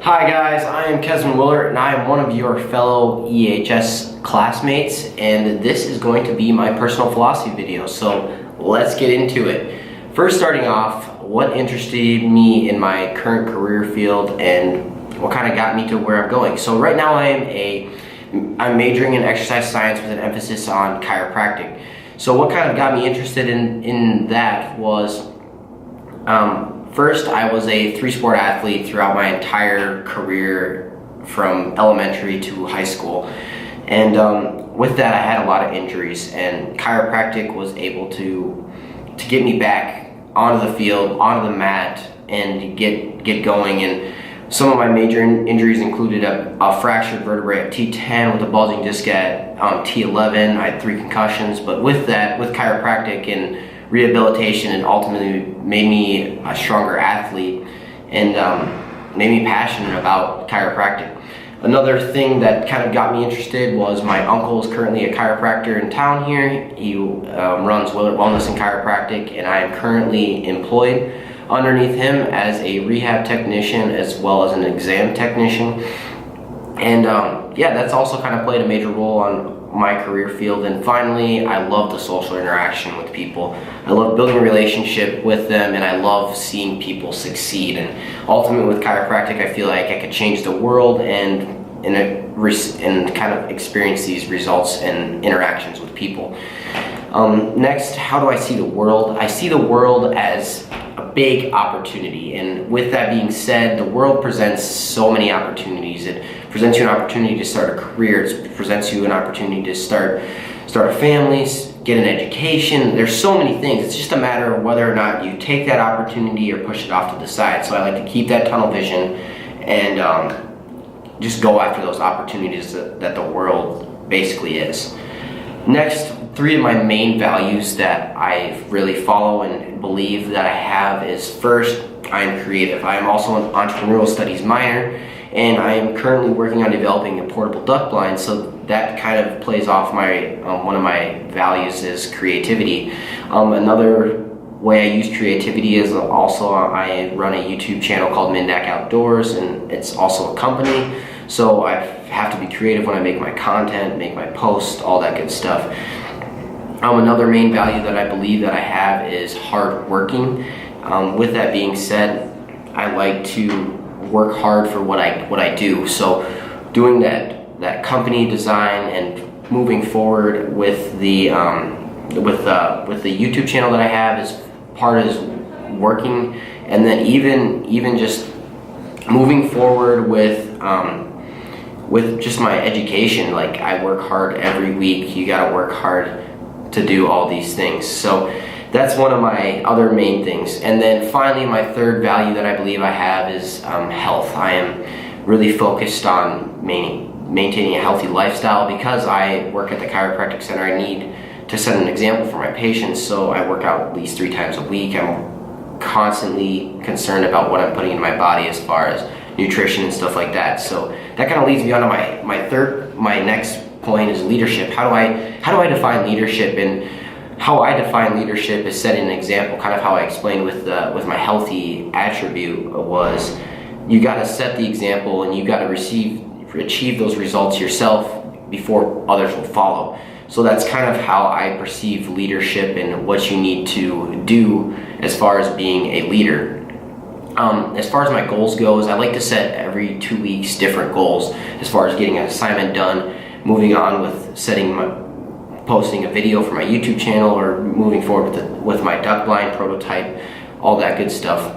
Hi guys, I am Kesman Willer and I am one of your fellow EHS classmates, and this is going to be my personal philosophy video, so let's get into it. First, starting off, what interested me in my current career field and what kind of got me to where I'm going. So right now I'm majoring in exercise science with an emphasis on chiropractic. So what kind of got me interested in that was first, I was a three-sport athlete throughout my entire career from elementary to high school. And with that, I had a lot of injuries, and chiropractic was able to get me back onto the field, onto the mat, and get going. And some of my major injuries included a fractured vertebrae at T10 with a bulging disc at T11. I had 3 concussions, but with that, with chiropractic and rehabilitation, and ultimately made me a stronger athlete and made me passionate about chiropractic. Another thing that kind of got me interested was my uncle is currently a chiropractor in town here. He runs Wellness and Chiropractic, and I am currently employed underneath him as a rehab technician as well as an exam technician. And yeah, that's also kind of played a major role on my career field. And finally, I love the social interaction with people. I love building a relationship with them, and I love seeing people succeed. And ultimately with chiropractic, I feel like I could change the world and kind of experience these results and interactions with people. Next, how do I see the world? I see the world as a big opportunity, and with that being said, the world presents so many opportunities. It presents you an opportunity to start a career. It presents you an opportunity to start a family, get an education. There's so many things. It's just a matter of whether or not you take that opportunity or push it off to the side. So I like to keep that tunnel vision and just go after those opportunities that the world basically is. Next, 3 of my main values that I really follow and believe that I have is, first, I am creative. I am also an entrepreneurial studies minor, and I am currently working on developing a portable duck blind, so that kind of plays off my one of my values is creativity. Another way I use creativity is also I run a YouTube channel called Mindak Outdoors, and it's also a company, so I have to be creative when I make my content, make my posts, all that good stuff. Another main value that I believe that I have is hard working. With that being said, I like to work hard for what I do. So doing that company design and moving forward with the YouTube channel that I have is part is working, and then even just moving forward with just my education. Like, I work hard every week. You gotta work hard to do all these things. So that's one of my other main things. And then finally, my third value that I believe I have is health. I am really focused on maintaining a healthy lifestyle. Because I work at the chiropractic center, I need to set an example for my patients, so I work out at least 3 times a week. I'm constantly concerned about what I'm putting in my body as far as nutrition and stuff like that. So that kind of leads me on to my next point is leadership. How do I define leadership? And how I define leadership is setting an example. Kind of how I explained with my healthy attribute was, you got to set the example and you got to achieve those results yourself before others will follow. So that's kind of how I perceive leadership and what you need to do as far as being a leader. As far as my goals goes, I like to set every 2 weeks different goals as far as getting an assignment done, moving on with posting a video for my YouTube channel, or moving forward with my duck blind prototype, all that good stuff.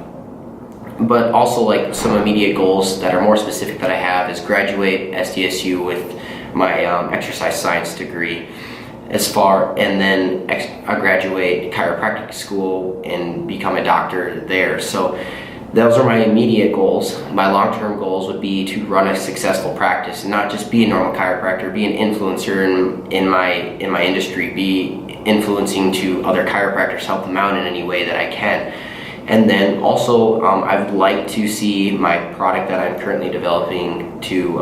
But also, like, some immediate goals that are more specific that I have is graduate SDSU with my exercise science degree, and then I graduate chiropractic school and become a doctor there. So those are my immediate goals. My long-term goals would be to run a successful practice and not just be a normal chiropractor, be an influencer in my industry, be influencing to other chiropractors, help them out in any way that I can. And then also, I would like to see my product that I'm currently developing to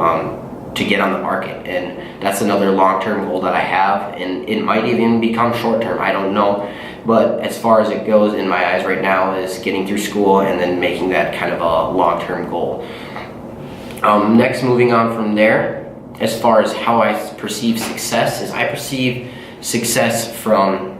get on the market, and that's another long-term goal that I have, and it might even become short-term, I don't know. But as far as it goes in my eyes right now is getting through school and then making that kind of a long-term goal. Next, moving on from there, as far as how I perceive success, is I perceive success from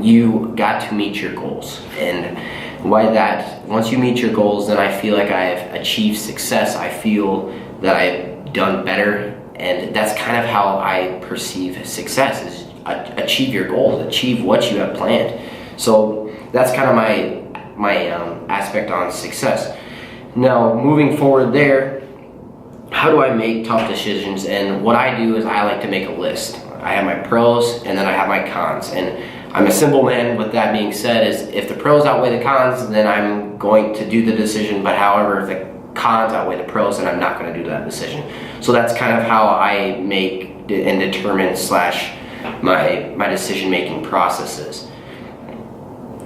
you got to meet your goals. And why that, once you meet your goals, then I feel like I've achieved success. I feel that I've done better, and that's kind of how I perceive success, is achieve your goals, achieve what you have planned. So that's kind of my aspect on success. Now, moving forward there, how do I make tough decisions? And what I do is I like to make a list. I have my pros and then I have my cons. And I'm a simple man. With that being said, is if the pros outweigh the cons, then I'm going to do the decision. But however, if the cons outweigh the pros, then I'm not going to do that decision. So that's kind of how I make and determine my decision-making processes.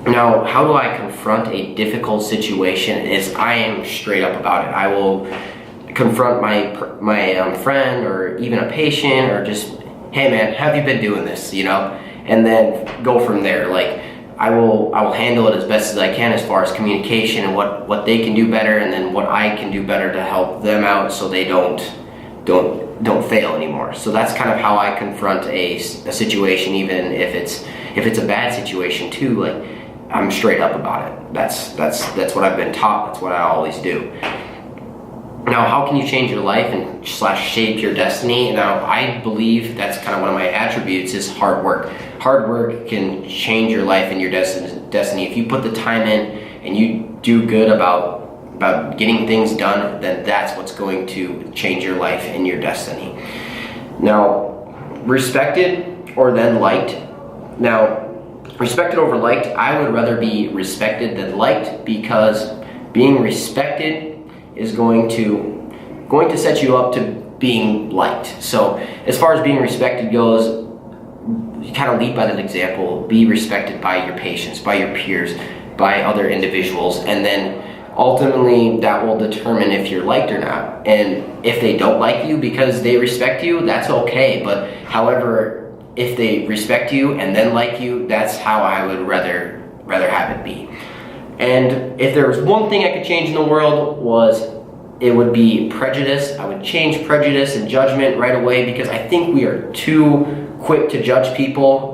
Now, how do I confront a difficult situation? Is I am straight up about it. I will confront my friend or even a patient, or just, hey man, have you been doing this, and then go from there. Like, I will handle it as best as I can as far as communication and what they can do better, and then what I can do better to help them out so they don't fail anymore. So that's kind of how I confront a situation, even if it's a bad situation too. Like, I'm straight up about it. That's what I've been taught. That's what I always do. Now, how can you change your life and shape your destiny? Now, I believe that's kind of one of my attributes, is hard work. Hard work can change your life and your destiny. If you put the time in and you do good about getting things done, then that's what's going to change your life and your destiny. Now, respected or then liked. Now, respected over liked, I would rather be respected than liked, because being respected is going to set you up to being liked. So as far as being respected goes, you kind of lead by that example. Be respected by your patients, by your peers, by other individuals, and then ultimately that will determine if you're liked or not. And if they don't like you because they respect you, that's okay. But however, if they respect you and then like you, that's how I would rather have it be. And if there was one thing I could change in the world, it would be prejudice. I would change prejudice and judgment right away, because I think we are too quick to judge people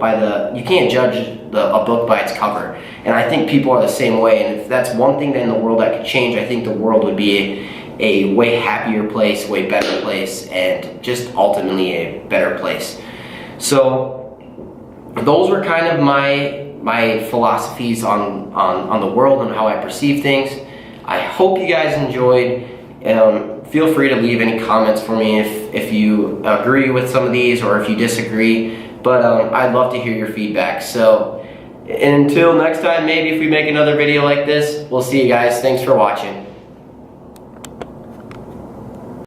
you can't judge a book by its cover. And I think people are the same way. And if that's one thing that in the world I could change, I think the world would be a way happier place, way better place, and just ultimately a better place. So those were kind of my philosophies on the world and how I perceive things. I hope you guys enjoyed. Feel free to leave any comments for me if you agree with some of these or if you disagree. But I'd love to hear your feedback. So until next time, maybe if we make another video like this, we'll see you guys. Thanks for watching.